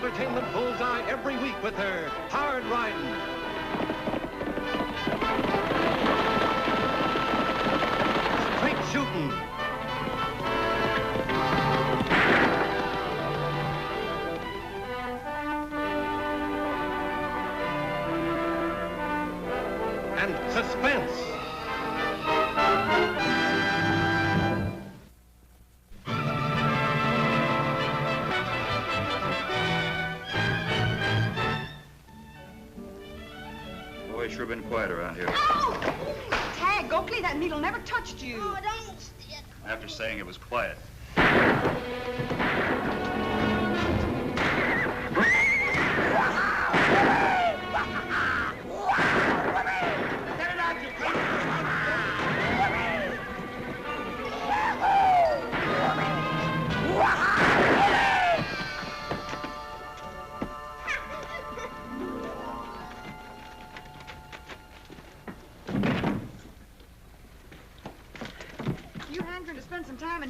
entertainment bullseye every week with her hard riding. Straight shooting. And suspense. Boy, sure been quiet around here. Ow! Tag, Oakley, that needle never touched you. Oh, don't. After saying it was quiet.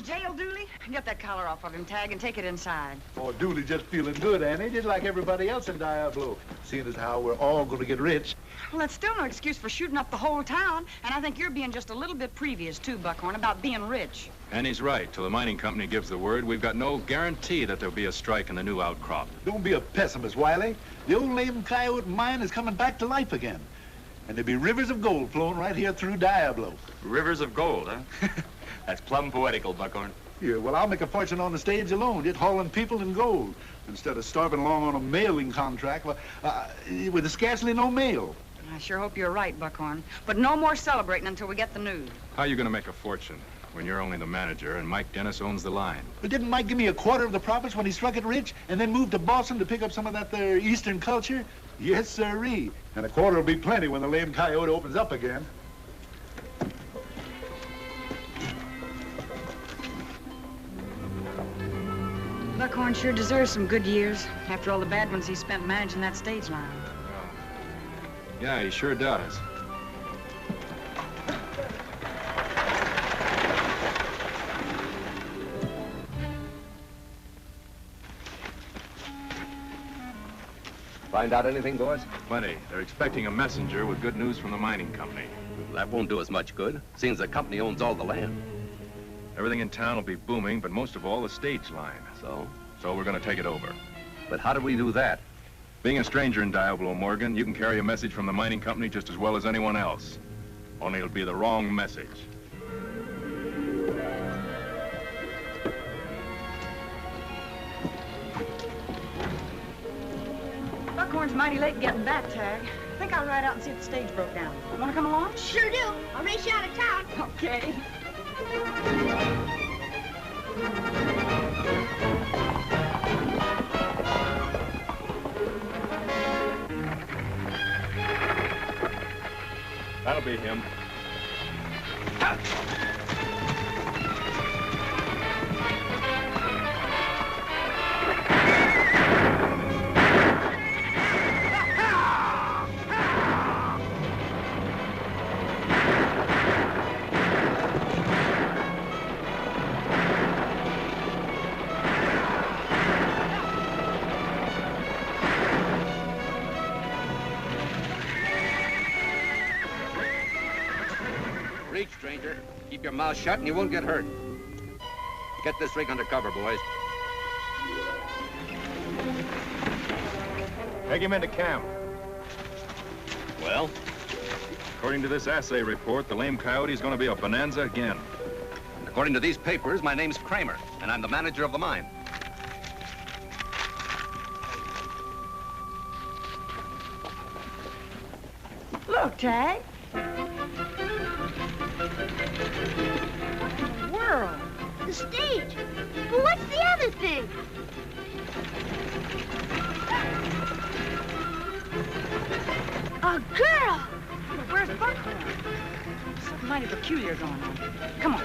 Jail, Dooley? Get that collar off of him, Tag, and take it inside. Oh, Dooley just feeling good, Annie, just like everybody else in Diablo. Seeing as how we're all going to get rich. Well, that's still no excuse for shooting up the whole town. And I think you're being just a little bit previous, too, Buckhorn, about being rich. And he's right. Till the mining company gives the word, we've got no guarantee that there'll be a strike in the new outcrop. Don't be a pessimist, Wiley. The old Lame Coyote mine is coming back to life again. And there'll be rivers of gold flowing right here through Diablo. Rivers of gold, huh? That's plumb poetical, Buckhorn. Yeah, well, I'll make a fortune on the stage alone, just hauling people in gold, instead of starving along on a mailing contract with scarcely no mail. I sure hope you're right, Buckhorn. But no more celebrating until we get the news. How are you going to make a fortune when you're only the manager and Mike Dennis owns the line? But didn't Mike give me a quarter of the profits when he struck it rich and then moved to Boston to pick up some of that there Eastern culture? Yes, sirree. And a quarter will be plenty when the Lame Coyote opens up again. Buckhorn sure deserves some good years after all the bad ones he spent managing that stage line. Yeah, he sure does. Find out anything, boys? Plenty. They're expecting a messenger with good news from the mining company. That won't do us much good, seeing the company owns all the land. Everything in town will be booming, but most of all, the stage line. So? So we're going to take it over. But how do we do that? Being a stranger in Diablo, Morgan, you can carry a message from the mining company just as well as anyone else. Only it'll be the wrong message. Buckhorn's mighty late getting back, Tag. I think I'll ride out and see if the stage broke down. Want to come along? Sure do. I'll race you out of town. Okay. That'll be him. Reach, stranger. Keep your mouth shut and you won't get hurt. Get this rig under cover, boys. Take him into camp. Well? According to this assay report, the Lame Coyote is going to be a bonanza again. According to these papers, my name's Kramer, and I'm the manager of the mine. Look, Tag. What in the world? The stage. But what's the other thing? A girl. But where's Buckhorn? Something mighty peculiar going on. Come on.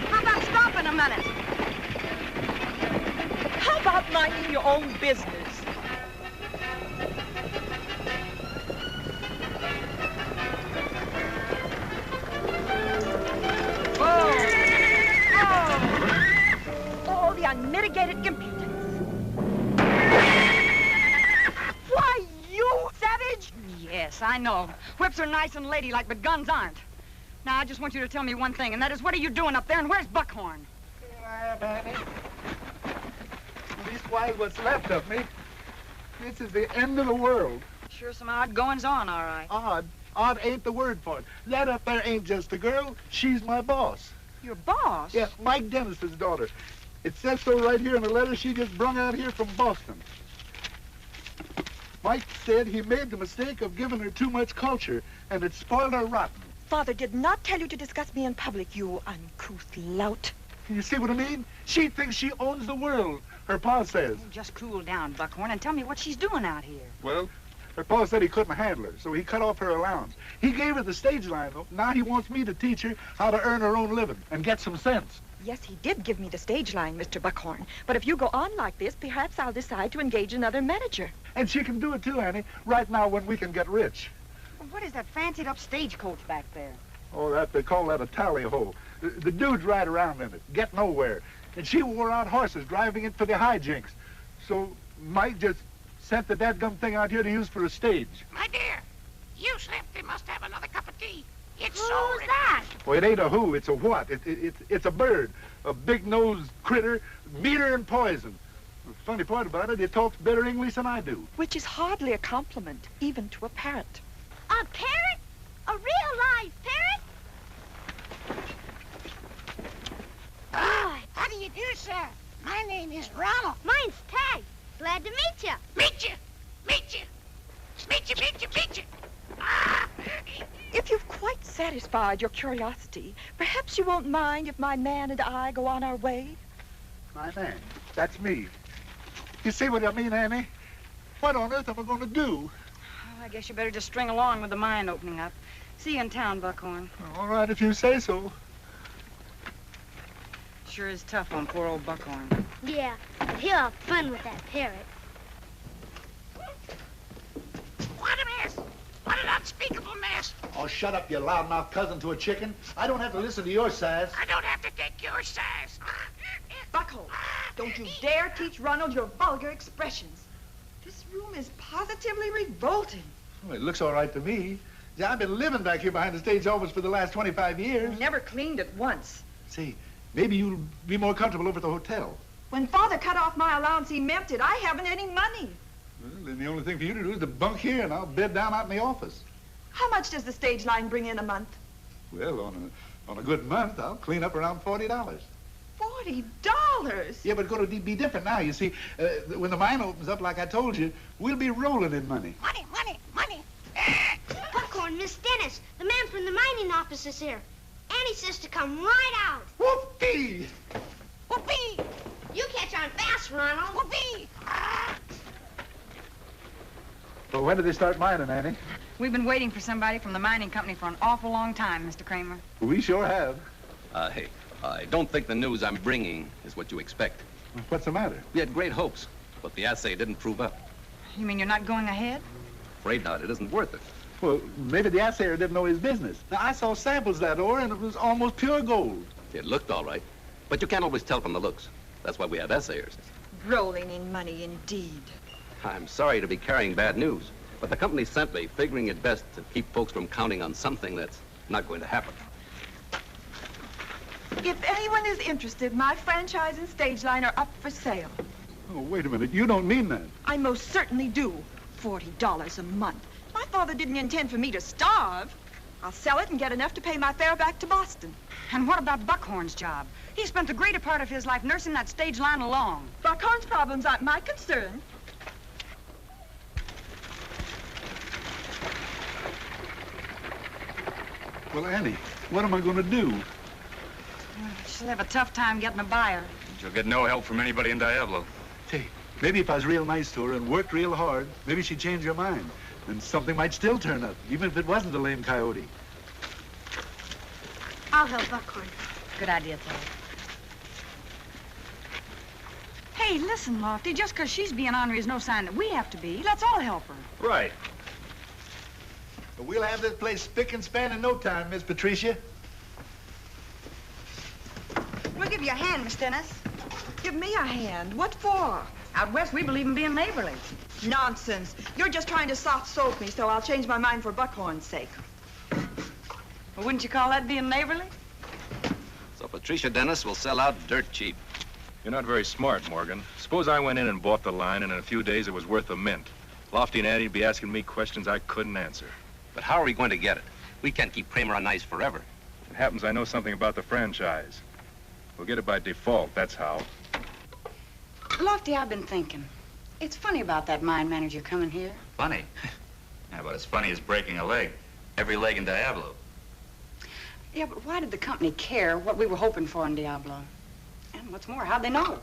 How about stopping a minute? How about minding your own business? Yes, I know. Whips are nice and ladylike, but guns aren't. Now, I just want you to tell me one thing, and that is, what are you doing up there, and where's Buckhorn? Here I am, Annie. Leastwise, what's left of me. This is the end of the world. Sure some odd goings-on, all right. Odd? Odd ain't the word for it. That up there ain't just a girl. She's my boss. Your boss? Yeah, Mike Dennis's daughter. It says so right here in the letter she just brung out here from Boston. Mike said he made the mistake of giving her too much culture, and it spoiled her rotten. Father did not tell you to discuss me in public, you uncouth lout. You see what I mean? She thinks she owns the world, her pa says. Just cool down, Buckhorn, and tell me what she's doing out here. Well, her pa said he couldn't handle her, so he cut off her allowance. He gave her the stage line, though. Now he wants me to teach her how to earn her own living and get some sense. Yes, he did give me the stage line, Mr. Buckhorn. But if you go on like this, perhaps I'll decide to engage another manager. And she can do it too, Annie, right now when we can get rich. Well, what is that fancied-up stagecoach back there? Oh, they call that a tally-ho. The dudes ride around in it, get nowhere. And she wore out horses driving it for the hijinks. So Mike just sent the dadgum thing out here to use for a stage. My dear, you slept. They must have another cup of tea. It's Who's so that? Well, it ain't a who, it's a what. It's a bird, a big-nosed critter, meaner than poison. The funny part about it, it talks better English than I do. Which is hardly a compliment, even to a parrot. A parrot? A real live parrot? How do you do, sir? My name is Ronald. Mine's Tag. Glad to meet you. Meet you. Meet you. Meet you, meet you, meet you. Ah. If you've quite satisfied your curiosity, perhaps you won't mind if my man and I go on our way? My man, that's me. You see what I mean, Annie? What on earth am I going to do? Well, I guess you better just string along with the mine opening up. See you in town, Buckhorn. All right, if you say so. Sure is tough on poor old Buckhorn. Yeah, but he'll have fun with that parrot. What a mess. What an unspeakable mess. Oh, shut up, you loudmouth cousin to a chicken. I don't have to listen to your sass. I don't have to take your size. Buckhorn, don't you dare teach Ronald your vulgar expressions. This room is positively revolting. Well, it looks all right to me. Yeah, I've been living back here behind the stage office for the last 25 years. You never cleaned it once. See, maybe you'll be more comfortable over at the hotel. When Father cut off my allowance, he meant it. I haven't any money. Well, then the only thing for you to do is to bunk here, and I'll bed down out in the office. How much does the stage line bring in a month? Well, on a good month, I'll clean up around $40. $40? Yeah, but it's going to be different now. You see, when the mine opens up, like I told you, we'll be rolling in money. Money, money, money. Buckhorn, Miss Dennis, the man from the mining office is here. Annie says to come right out. Whoopee! Whoopee! You catch on fast, Ronald. Whoopee! So when did they start mining, Annie? We've been waiting for somebody from the mining company for an awful long time, Mr. Kramer. We sure have. Hey, I don't think the news I'm bringing is what you expect. What's the matter? We had great hopes, but the assay didn't prove up. You mean you're not going ahead? Afraid not. It isn't worth it. Well, maybe the assayer didn't know his business. Now, I saw samples of that ore, and it was almost pure gold. It looked all right, but you can't always tell from the looks. That's why we have assayers. Rolling in money, indeed. I'm sorry to be carrying bad news, but the company sent me, figuring it best to keep folks from counting on something that's not going to happen. If anyone is interested, my franchise and stage line are up for sale. Oh, wait a minute. You don't mean that. I most certainly do. $40 a month. My father didn't intend for me to starve. I'll sell it and get enough to pay my fare back to Boston. And what about Buckhorn's job? He spent the greater part of his life nursing that stage line along. Buckhorn's problems aren't my concern. Well, Annie, what am I going to do? She'll have a tough time getting a buyer. She'll get no help from anybody in Diablo. Say, maybe if I was real nice to her and worked real hard, maybe she'd change her mind. And something might still turn up, even if it wasn't a lame coyote. I'll help Buckhorn. Good idea, Ted. Hey, listen, Lofty, just because she's being ornery is no sign that we have to be. Let's all help her. Right. But we'll have this place spick and span in no time, Miss Patricia. We'll give you a hand, Miss Dennis. Give me a hand. What for? Out west, we believe in being neighborly. Nonsense. You're just trying to soft soap me, so I'll change my mind for Buckhorn's sake. Well, wouldn't you call that being neighborly? So Patricia Dennis will sell out dirt cheap. You're not very smart, Morgan. Suppose I went in and bought the line, and in a few days it was worth a mint. Lofty and Addie'd be asking me questions I couldn't answer. But how are we going to get it? We can't keep Kramer on ice forever. It happens I know something about the franchise. We'll get it by default, that's how. Lofty, I've been thinking. It's funny about that mine manager coming here. Funny? Yeah, about as funny as breaking a leg. Every leg in Diablo. Yeah, but why did the company care what we were hoping for in Diablo? And what's more, how'd they know?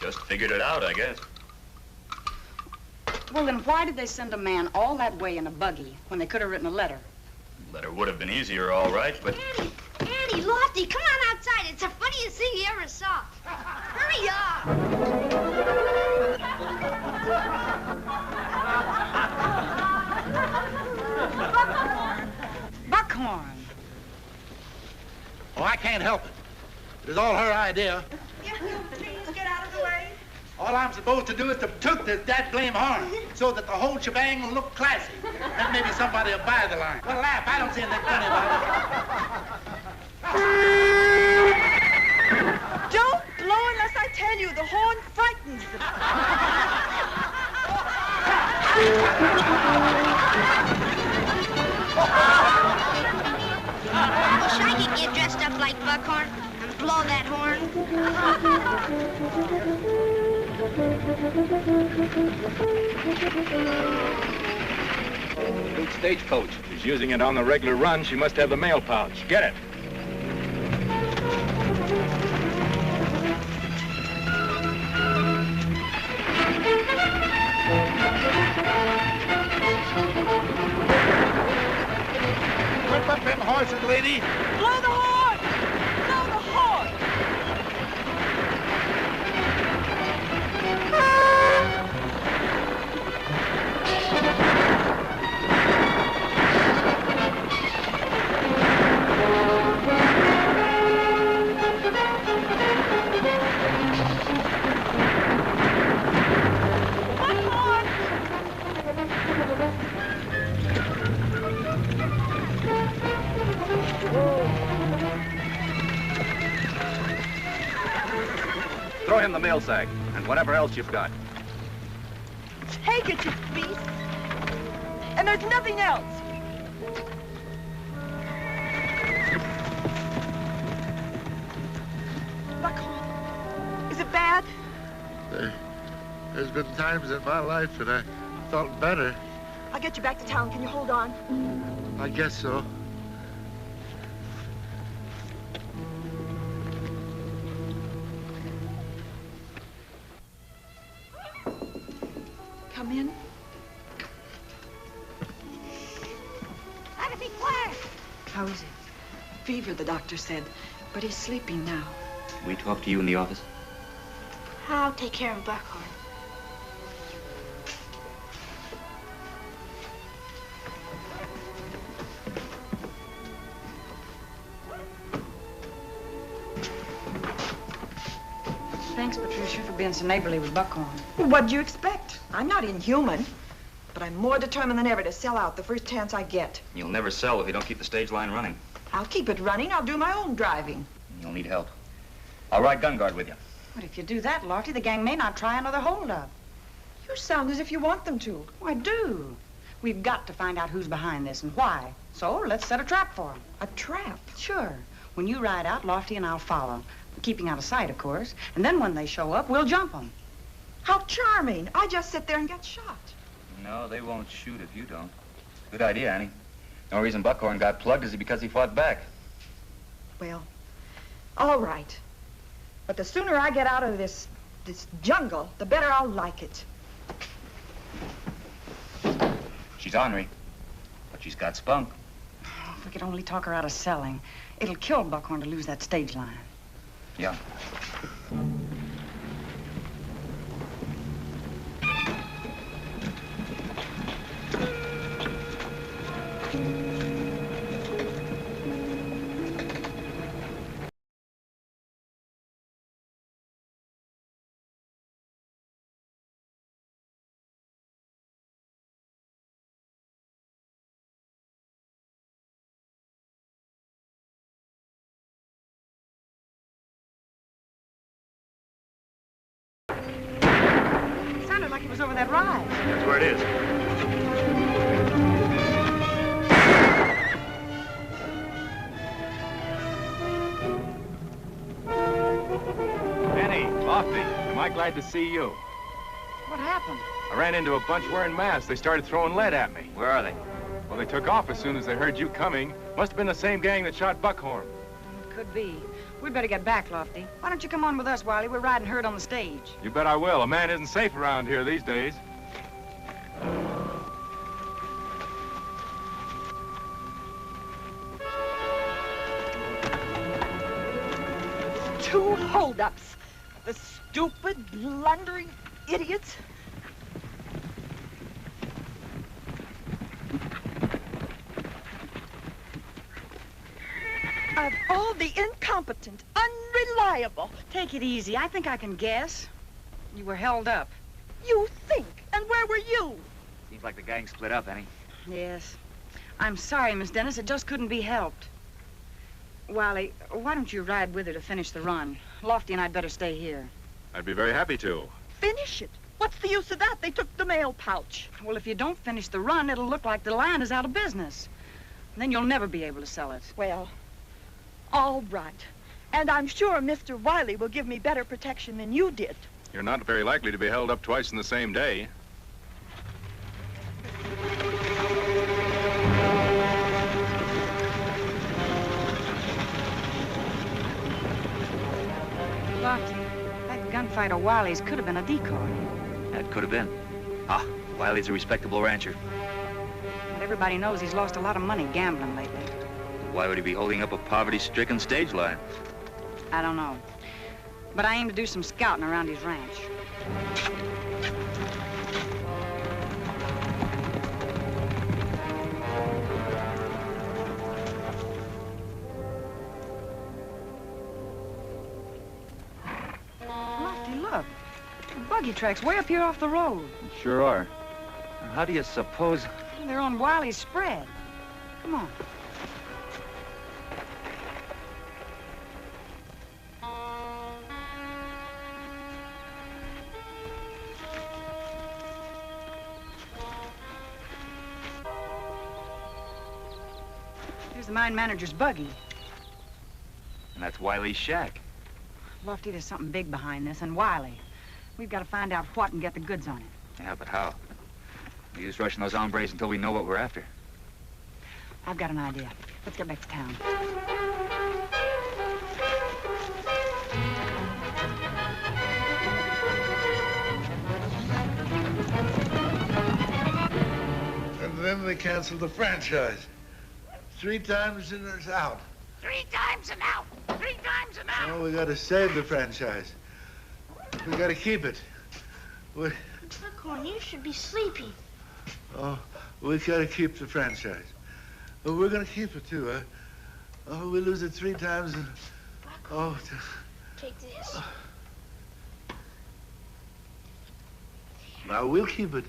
Just figured it out, I guess. Well, then why did they send a man all that way in a buggy when they could have written a letter? Letter would have been easier, all right, but... Annie, Lofty, come on outside. It's the funniest thing you ever saw. Hurry up. Buckhorn. Oh, I can't help it. It was all her idea. If you please get out of the way. All I'm supposed to do is to took this blame horn so that the whole shebang will look classy. Then maybe somebody will buy the line. Well, laugh. I don't see anything funny about it. Don't blow unless I tell you. The horn frightens them. Wish I could get dressed up like Buckhorn and blow that horn. New stagecoach. She's using it on the regular run. She must have the mail pouch. Get it. Whip up them horses, lady. Blow the horn! Blow the horn! Throw him the mail sack and whatever else you've got. Take it, you beast. And there's nothing else. Buckhorn, is it bad? There's been times in my life that I felt better. I'll get you back to town. Can you hold on? I guess so. Come in. Gotta be quiet. How is he? Fever, the doctor said, but he's sleeping now. Can we talk to you in the office? I'll take care of Buckhorn. Thanks, Patricia, for being so neighborly with Buckhorn. What'd you expect? I'm not inhuman, but I'm more determined than ever to sell out the first chance I get. You'll never sell if you don't keep the stage line running. I'll keep it running. I'll do my own driving. You'll need help. I'll ride gun guard with you. But if you do that, Lofty, the gang may not try another holdup. You sound as if you want them to. Oh, I do. We've got to find out who's behind this and why. So let's set a trap for them. A trap? Sure. When you ride out, Lofty and I'll follow. Keeping out of sight, of course. And then when they show up, we'll jump them. How charming. I just sit there and get shot. No, they won't shoot if you don't. Good idea, Annie. The only reason Buckhorn got plugged is because he fought back. Well, all right. But the sooner I get out of this jungle, the better I'll like it. She's ornery, but she's got spunk. Oh, if we could only talk her out of selling. It'll kill Buckhorn to lose that stage line. Yeah. was over that rise. That's where it is. Annie, Lofty, am I glad to see you? What happened? I ran into a bunch wearing masks. They started throwing lead at me. Where are they? Well, they took off as soon as they heard you coming. Must have been the same gang that shot Buckhorn. Could be. We'd better get back, Lofty. Why don't you come on with us, Wiley? We're riding herd on the stage. You bet I will. A man isn't safe around here these days. Two holdups. The stupid, blundering idiots. Of all the incompetent, unreliable. Take it easy. I think I can guess. You were held up. You think? And where were you? Seems like the gang split up, Annie. Yes. I'm sorry, Miss Dennis. It just couldn't be helped. Wiley, why don't you ride with her to finish the run? Lofty and I'd better stay here. I'd be very happy to. Finish it. What's the use of that? They took the mail pouch. Well, if you don't finish the run, it'll look like the line is out of business. And then you'll never be able to sell it. Well, all right. And I'm sure Mr. Wiley will give me better protection than you did. You're not very likely to be held up twice in the same day. Lofty, that gunfight of Wiley's could have been a decoy. That could have been. Ah, Wiley's a respectable rancher. But everybody knows he's lost a lot of money gambling lately. Why would he be holding up a poverty-stricken stage line? I don't know. But I aim to do some scouting around his ranch. Lofty, look. The buggy tracks way up here off the road. Sure are. How do you suppose... They're on Wiley's spread. Come on. Here's the mine manager's buggy. And that's Wiley's shack. Lofty, there's something big behind this, and Wiley. We've got to find out what and get the goods on it. Yeah, but how? We just rushing those hombres until we know what we're after. I've got an idea. Let's get back to town. And then they canceled the franchise. 3 times and it's out. 3 times and out. 3 times and out. Oh, we gotta save the franchise. We gotta keep it. Buckhorn, you should be sleeping. Oh, we gotta keep the franchise. Oh, we're gonna keep it too, huh? Oh, we lose it 3 times and... Buckhorn, Oh, take this. now we'll keep it.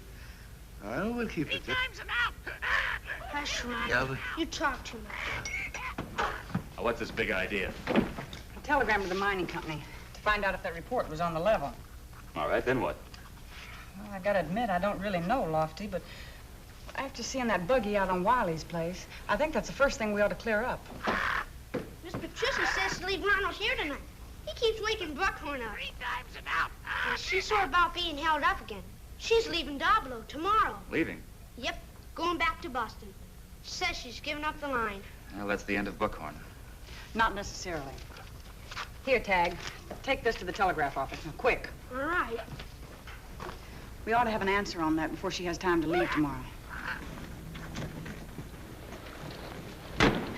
I know we'll keep 3 it. times and out. Hush, Ron. Yeah, but... You talk too much. Now, what's this big idea? A telegram to the mining company to find out if that report was on the level. All right, then what? Well, I gotta admit, I don't really know, Lofty, but after seeing that buggy out on Wiley's place, I think that's the first thing we ought to clear up. Miss Patricia says to leave Ronald here tonight. He keeps waking Buckhorn up. 3 times and out. And she's sore about being held up again. She's leaving Doblo tomorrow. Leaving? Yep, going back to Boston. She says she's giving up the line. Well, that's the end of Buckhorn. Not necessarily. Here, Tag. Take this to the telegraph office. Now, quick. All right. We ought to have an answer on that before she has time to leave tomorrow.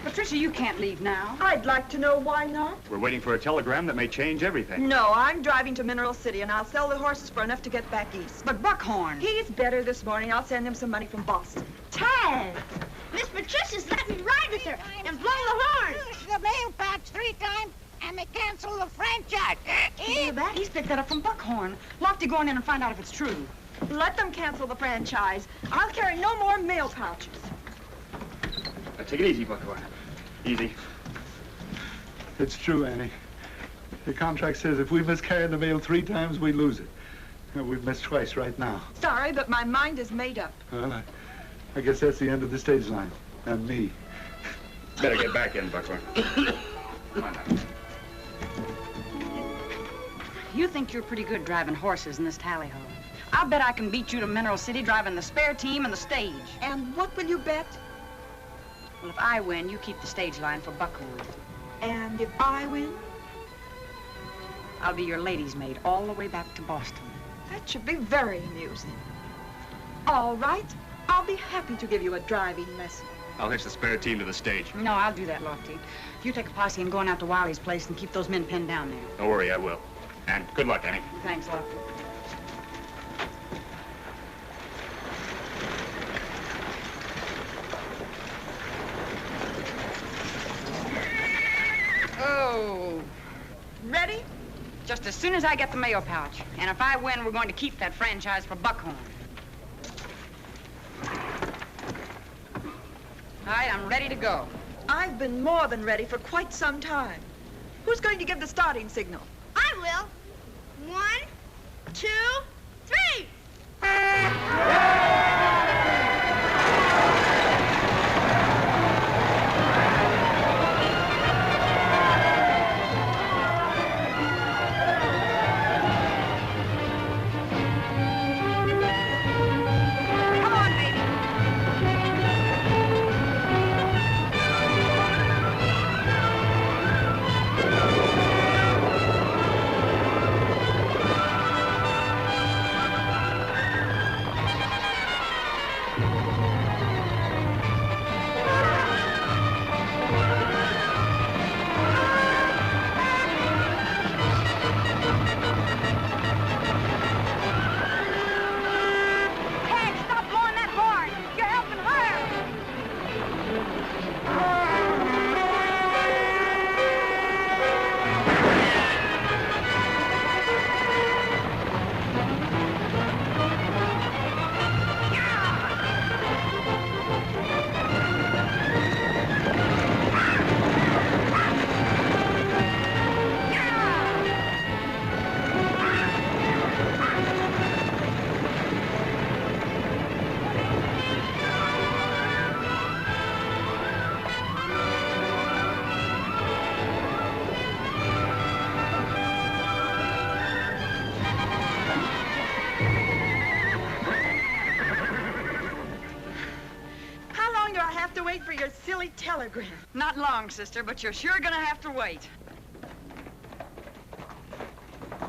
Patricia, you can't leave now. I'd like to know why not. We're waiting for a telegram that may change everything. No, I'm driving to Mineral City, and I'll sell the horses for enough to get back east. But Buckhorn. He's better this morning. I'll send him some money from Boston. Tag! Miss Patricia's letting me ride with her and blow the horn. Use the mail patch 3 times and they cancel the franchise. You hear that? He's picked that up from Buckhorn. Lofty, go on in and find out if it's true. Let them cancel the franchise. I'll carry no more mail pouches. Now, take it easy, Buckhorn. Easy. It's true, Annie. The contract says if we miscarry the mail 3 times, we lose it. We've missed twice right now. Sorry, but my mind is made up. Well, I guess that's the end of the stage line. And me. Better get back in, Buckhorn. Come on now. You think you're pretty good driving horses in this tally-ho. I'll bet I can beat you to Mineral City driving the spare team and the stage. And what will you bet? Well, if I win, you keep the stage line for Buckhorn. And if I win? I'll be your lady's maid all the way back to Boston. That should be very amusing. All right. I'll be happy to give you a driving lesson. I'll hitch the spare team to the stage. No, I'll do that, Lofty. You take a posse and go on out to Wiley's place and keep those men pinned down there. Don't worry, I will. And good luck, Annie. Thanks, Lofty. Oh. Ready? Just as soon as I get the mayo pouch. And if I win, we're going to keep that franchise for Buckhorn. All right, I'm ready to go. I've been more than ready for quite some time. Who's going to give the starting signal? I will. 1, 2, 3. Come on, baby. Hey, stop blowing that horn. You're helping her. How long do I have to wait for your silly telegram? Not long, sister, but you're sure gonna have to wait.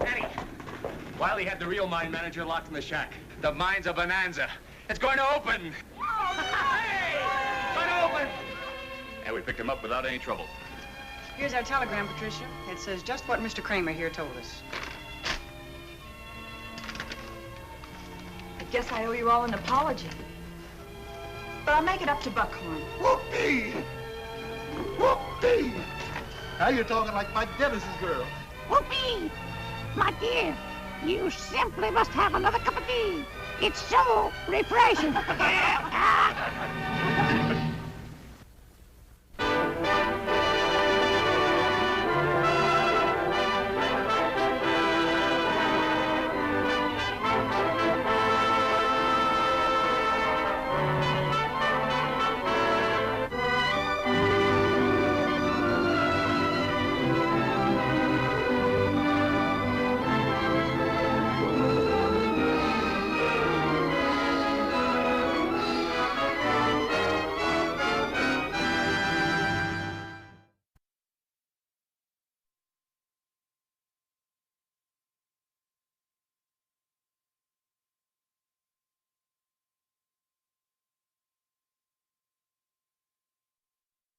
Annie, Wiley had the real mine manager locked in the shack. The mine's a bonanza. It's going to open. Hey! It's going to open. And we picked him up without any trouble. Here's our telegram, Patricia. It says just what Mr. Kramer here told us. I guess I owe you all an apology. But I'll make it up to Buckhorn. Whoopee! Whoopee! Now you're talking like Mike Dennis's girl. Whoopee! My dear, you simply must have another cup of tea. It's so refreshing.